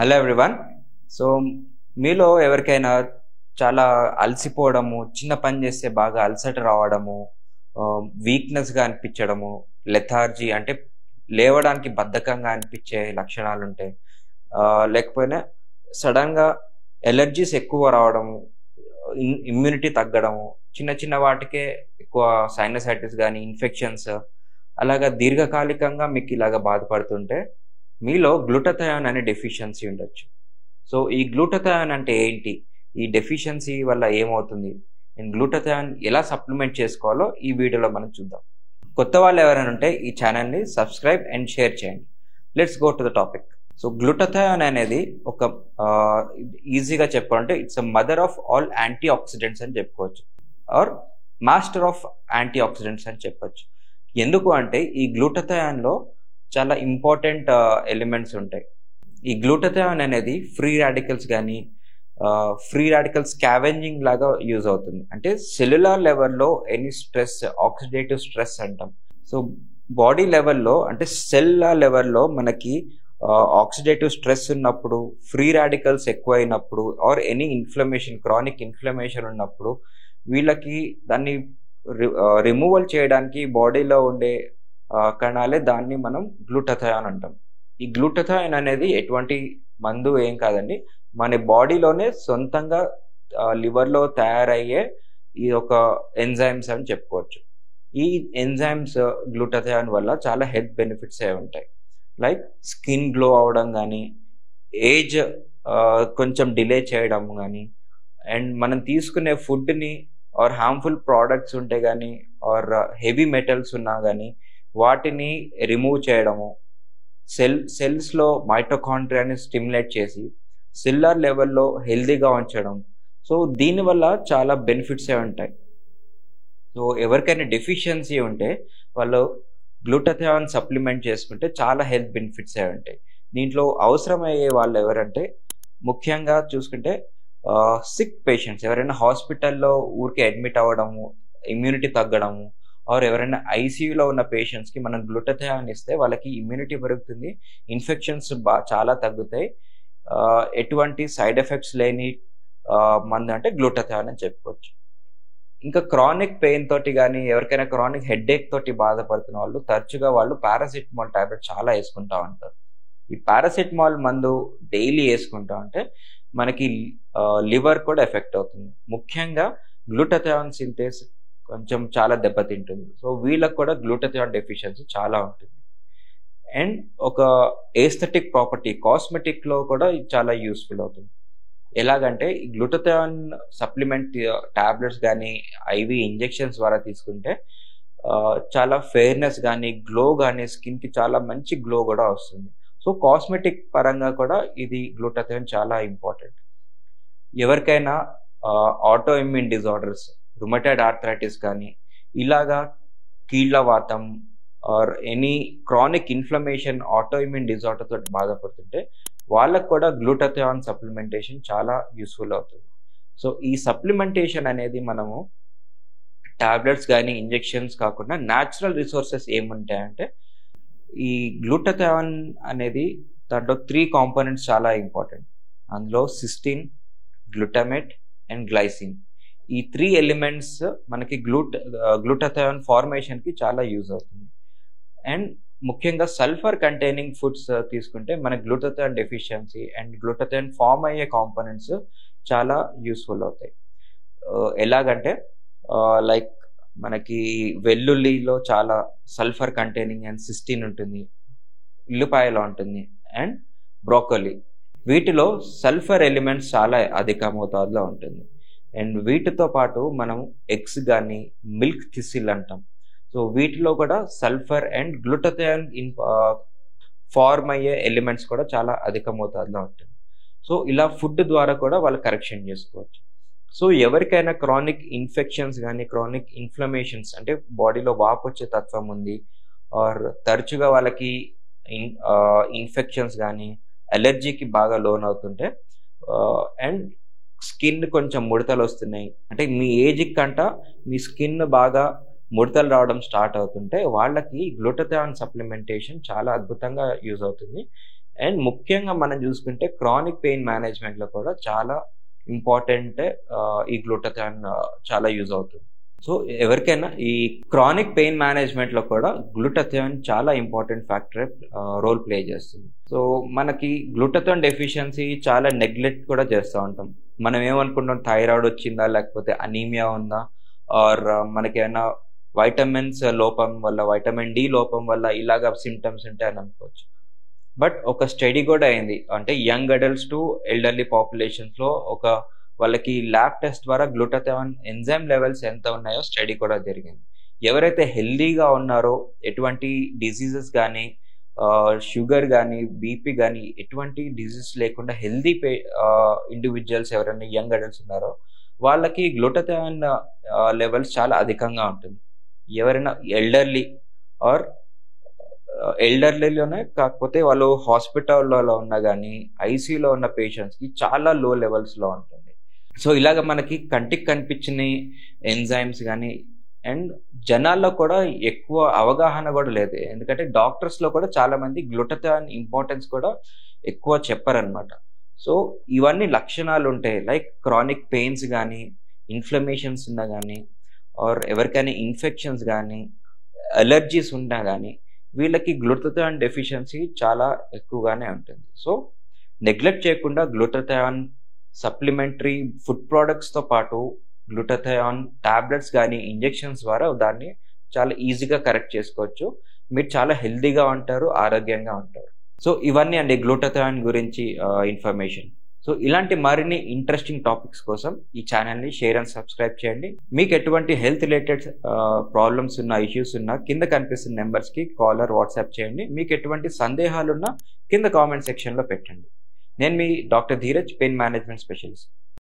Hello everyone. So మీలో ఎవరికైనా చాలా అలసిపోవడము, చిన్న పని చేస్తే బాగా అలసట రావడము, వీక్నెస్గా అనిపించడము, లెథార్జీ అంటే లేవడానికి బద్ధకంగా అనిపించే లక్షణాలు ఉంటాయి. లేకపోయినా సడన్గా ఎలర్జీస్ ఎక్కువ రావడము, ఇమ్యూనిటీ తగ్గడము, చిన్న చిన్న వాటికే ఎక్కువ సైనసైటిస్ కానీ ఇన్ఫెక్షన్స్ అలాగా దీర్ఘకాలికంగా మీకు ఇలాగ బాధపడుతుంటే మీలో గ్లూటథయాన్ అనే డెఫిషియన్సీ ఉండొచ్చు. సో ఈ గ్లూటథయాన్ అంటే ఏంటి, ఈ డెఫిషియన్సీ వల్ల ఏమవుతుంది, అండ్ గ్లూటథయాన్ ఎలా సప్లిమెంట్ చేసుకోవాలో ఈ వీడియోలో మనం చూద్దాం. కొత్త వాళ్ళు ఎవరైనా ఉంటే ఈ ఛానల్ని సబ్స్క్రైబ్ అండ్ షేర్ చేయండి. Let's go to the topic. So glutathione అనేది ఒక ఈజీగా చెప్పాలంటే it's a mother of all antioxidants అని చెప్పుకోవచ్చు, or master of antioxidants అని చెప్పొచ్చు. ఎందుకు అంటే ఈ గ్లూటథయాన్లో చాలా ఇంపార్టెంట్ ఎలిమెంట్స్ ఉంటాయి. ఈ గ్లూటథయాన్ అనేది ఫ్రీ రాడికల్స్ కానీ ఫ్రీ రాడికల్ స్కావెంజింగ్ లాగా యూజ్ అవుతుంది. అంటే సెల్యులార్ లెవెల్లో ఎనీ స్ట్రెస్, ఆక్సిడేటివ్ స్ట్రెస్ అంటాం. సో బాడీ లెవెల్లో అంటే సెల్ లెవెల్లో మనకి ఆక్సిడేటివ్ స్ట్రెస్ ఉన్నప్పుడు, ఫ్రీ రాడికల్స్ ఎక్కువ అయినప్పుడు, or any inflammation, chronic inflammation ఉన్నప్పుడు వీళ్ళకి దాన్ని రిమూవల్ చేయడానికి బాడీలో ఉండే కణాలే దాన్ని మనం గ్లూటథయాన్ అంటాం. ఈ గ్లూటథయాన్ అనేది ఎటువంటి మందు ఏం కాదండి, మన బాడీలోనే సొంతంగా లివర్లో తయారయ్యే ఈ ఒక ఎంజైమ్స్ అని చెప్పుకోవచ్చు. ఈ ఎంజైమ్స్ గ్లూటథయాన్ వల్ల చాలా హెల్త్ బెనిఫిట్స్ ఏ ఉంటాయి. లైక్ స్కిన్ గ్లో అవడం కానీ, ఏజ్ కొంచెం డిలే చేయడం కానీ, అండ్ మనం తీసుకునే ఫుడ్ని ఆర్ హార్మ్ఫుల్ ప్రోడక్ట్స్ ఉంటే కానీ, ఆర్ హెవీ మెటల్స్ ఉన్నా కానీ వాటిని రిమూవ్ చేయడము, సెల్స్లో మైటోకాండ్రియాని స్టిమ్యులేట్ చేసి సెల్యులార్ లెవెల్లో హెల్దీగా ఉంచడం. సో దీనివల్ల చాలా బెనిఫిట్స్ ఉంటాయి. సో ఎవరికైనా డెఫిషియన్సీ ఉంటే వాళ్ళు గ్లూటథయాన్ సప్లిమెంట్ చేసుకుంటే చాలా హెల్త్ బెనిఫిట్స్ ఉంటాయి. దీంట్లో అవసరమయ్యే వాళ్ళు ఎవరంటే ముఖ్యంగా చూసుకుంటే సిక్ పేషెంట్స్, ఎవరైనా హాస్పిటల్లో ఊరికే అడ్మిట్ అవ్వడము, ఇమ్యూనిటీ తగ్గడము, ఆర్ ఎవరైనా ఐసీయూలో ఉన్న పేషెంట్స్కి మనం గ్లూటథయాన్ ఇస్తే వాళ్ళకి ఇమ్యూనిటీ పెరుగుతుంది, ఇన్ఫెక్షన్స్ చాలా తగ్గుతాయి, ఎటువంటి సైడ్ ఎఫెక్ట్స్ లేని మందు అంటే గ్లూటథయాన్ అని చెప్పుకోవచ్చు. ఇంకా క్రానిక్ పెయిన్ తోటి కానీ, ఎవరికైనా క్రానిక్ హెడ్ఏక్ తోటి బాధపడుతున్న వాళ్ళు తరచుగా వాళ్ళు పారాసిటమాల్ టాబ్లెట్ చాలా వేసుకుంటా ఉంటారు. ఈ పారాసిటమాల్ మందు డైలీ వేసుకుంటా ఉంటే మనకి లివర్ కూడా ఎఫెక్ట్ అవుతుంది. ముఖ్యంగా గ్లూటథయాన్ సింథేస్ కొంచెం చాలా దెబ్బతింటుంది. సో వీళ్ళకి కూడా గ్లూటథయాన్ డెఫిషియన్సీ చాలా ఉంటుంది. అండ్ ఒక ఏస్థెటిక్ ప్రాపర్టీ, కాస్మెటిక్లో కూడా ఇది చాలా యూస్ఫుల్ అవుతుంది. ఎలాగంటే ఈ గ్లూటథయాన్ సప్లిమెంట్ టాబ్లెట్స్ కానీ ఐవి ఇంజెక్షన్స్ ద్వారా తీసుకుంటే చాలా ఫెయిర్నెస్ కానీ, గ్లో కానీ, స్కిన్కి చాలా మంచి గ్లో కూడా వస్తుంది. సో కాస్మెటిక్ పరంగా కూడా ఇది గ్లూటథయాన్ చాలా ఇంపార్టెంట్. ఎవరికైనా autoimmune disorders, rheumatoid arthritis కానీ, ఇలాగా కీళ్ళవాతం or any chronic inflammation, autoimmune disorder తోటి బాధపడుతుంటే వాళ్ళకు కూడా గ్లూటథయాన్ సప్లిమెంటేషన్ చాలా యూస్ఫుల్ అవుతుంది. సో ఈ సప్లిమెంటేషన్ అనేది మనము టాబ్లెట్స్ కానీ ఇంజెక్షన్స్ కాకుండా న్యాచురల్ రిసోర్సెస్ ఏముంటాయంటే ఈ గ్లూటథయాన్ అనేది దాంట్లో 3 కాంపోనెంట్స్ చాలా ఇంపార్టెంట్. అందులో సిస్టిన్, గ్లూటామేట్ అండ్ గ్లైసిన్. ఈ 3 ఎలిమెంట్స్ మనకి గ్లూటథయాన్ ఫార్మేషన్కి చాలా యూజ్ అవుతుంది. అండ్ ముఖ్యంగా సల్ఫర్ కంటైనింగ్ ఫుడ్స్ తీసుకుంటే మన glutathione deficiency and glutathione form అయ్యే కాంపోనెంట్స్ చాలా యూస్ఫుల్ అవుతాయి. ఎలాగంటే లైక్ మనకి వెల్లుల్లిలో చాలా సల్ఫర్ కంటైనింగ్ అండ్ సిస్టిన్ ఉంటుంది, ఉల్లిపాయలో ఉంటుంది, అండ్ బ్రోకలీ. వీటిలో సల్ఫర్ ఎలిమెంట్స్ చాలా అధిక మోతాదులో ఉంటుంది. అండ్ వీటితో పాటు మనం ఎగ్స్ కానీ, మిల్క్ థిసిల్ అంటాం. సో వీటిలో కూడా సల్ఫర్ అండ్ గ్లూటథయాన్ ఫార్మ్ అయ్యే ఎలిమెంట్స్ కూడా చాలా అధిక మోతాదులో ఉంటుంది. సో ఇలా ఫుడ్ ద్వారా కూడా వాళ్ళు కరెక్షన్ చేసుకోవచ్చు. సో ఎవరికైనా క్రానిక్ ఇన్ఫెక్షన్స్ కానీ, క్రానిక్ ఇన్ఫ్లమేషన్స్ అంటే బాడీలో వాపు వచ్చే తత్వం ఉంది, ఆర్ తరచుగా వాళ్ళకి ఇన్ఫెక్షన్స్ కానీ, అలర్జీకి బాగా లోన్ అవుతుంటే, అండ్ స్కిన్ కొంచెం ముడతలు వస్తున్నాయి అంటే మీ ఏజ్కి కంట మీ స్కిన్ బాగా ముడతలు రావడం స్టార్ట్ అవుతుంటే వాళ్ళకి గ్లూటథయాన్ సప్లిమెంటేషన్ చాలా అద్భుతంగా యూజ్ అవుతుంది. అండ్ ముఖ్యంగా మనం చూసుకుంటే క్రానిక్ పెయిన్ మేనేజ్మెంట్లో కూడా చాలా ఇంపార్టెంట్ ఈ గ్లూటథియాన్ చాలా యూజ్ అవుతుంది. సో ఎవరికైనా ఈ క్రానిక్ పెయిన్ మేనేజ్మెంట్లో కూడా గ్లూటథియాన్ చాలా ఇంపార్టెంట్ ఫ్యాక్టర్ రోల్ ప్లే చేస్తుంది. సో మనకి గ్లూటథియాన్ డెఫిషియన్సీ చాలా నెగ్లెక్ట్ కూడా చేస్తూ ఉంటాం. మనం ఏమనుకుంటాం, థైరాయిడ్ వచ్చిందా, లేకపోతే అనీమియా ఉందా, ఆర్ మనకేమైనా వైటమిన్స్ లోపం వల్ల, వైటమిన్ డి లోపం వల్ల ఇలాగ సిమ్టమ్స్ ఉంటాయని అనుకోవచ్చు. బట్ ఒక స్టడీ కూడా అయింది, అంటే యంగ్ అడల్ట్స్ టు ఎల్డర్లీ పాపులేషన్స్లో వాళ్ళకి ల్యాబ్ టెస్ట్ ద్వారా గ్లూటథియాన్ ఎంజైమ్ లెవెల్స్ ఎంత ఉన్నాయో స్టడీ కూడా జరిగింది. ఎవరైతే హెల్దీగా ఉన్నారో, ఎటువంటి డిసీజెస్ కానీ, షుగర్ కానీ, బీపీ కానీ, ఎటువంటి డిసీజ్ లేకుండా హెల్దీ ఇండివిజువల్స్ ఎవరైనా యంగ్ అడల్ట్స్ ఉన్నారో వాళ్ళకి గ్లూటథియాన్ లెవెల్స్ చాలా అధికంగా ఉంటుంది. ఎవరైనా ఎల్డర్లీలోనే కాకపోతే వాళ్ళు హాస్పిటల్లో ఉన్నా కానీ, ఐసీయూలో ఉన్న పేషెంట్స్కి చాలా లో లెవెల్స్లో ఉంటుంది. సో ఇలాగ మనకి కంటికి కనిపించిన ఎంజైమ్స్ కానీ, అండ్ జనాల్లో కూడా ఎక్కువ అవగాహన కూడా లేదు. ఎందుకంటే డాక్టర్స్లో కూడా చాలామంది గ్లూటథియాన్ ఇంపార్టెన్స్ కూడా ఎక్కువ చెప్పారనమాట. సో ఇవన్నీ లక్షణాలు ఉంటాయి, లైక్ క్రానిక్ పెయిన్స్ కానీ, ఇన్ఫ్లమేషన్స్ ఉన్నా కానీ, ఆర్ ఎవరికైనా ఇన్ఫెక్షన్స్ కానీ, అలర్జీస్ ఉన్నా కానీ వీళ్ళకి గ్లూటథియాన్ డెఫిషియన్సీ చాలా ఎక్కువగానే ఉంటుంది. సో నెగ్లెక్ట్ చేయకుండా గ్లూటథియాన్ సప్లిమెంటరీ ఫుడ్ ప్రోడక్ట్స్తో పాటు గ్లూటథియాన్ టాబ్లెట్స్ కానీ, ఇంజెక్షన్స్ ద్వారా దాన్ని చాలా ఈజీగా కరెక్ట్ చేసుకోవచ్చు. మీరు చాలా హెల్తీగా ఉంటారు, ఆరోగ్యంగా ఉంటారు. సో ఇవన్నీ అండి గ్లూటథియాన్ గురించి ఇన్ఫర్మేషన్. సో ఇలాంటి మరిన్ని ఇంట్రెస్టింగ్ టాపిక్స్ కోసం ఈ ఛానల్ని షేర్ అండ్ సబ్స్క్రైబ్ చేయండి. మీకు ఎటువంటి హెల్త్ రిలేటెడ్ ప్రాబ్లమ్స్ ఉన్నా, ఇష్యూస్ ఉన్నా కింద కనిపిస్తున్న నెంబర్స్కి కాల్ ఆర్ వాట్సాప్ చేయండి. మీకు ఎటువంటి సందేహాలున్నా కింద కామెంట్ సెక్షన్లో పెట్టండి. నేను మీ doctor Dheeraj, pain management specialist.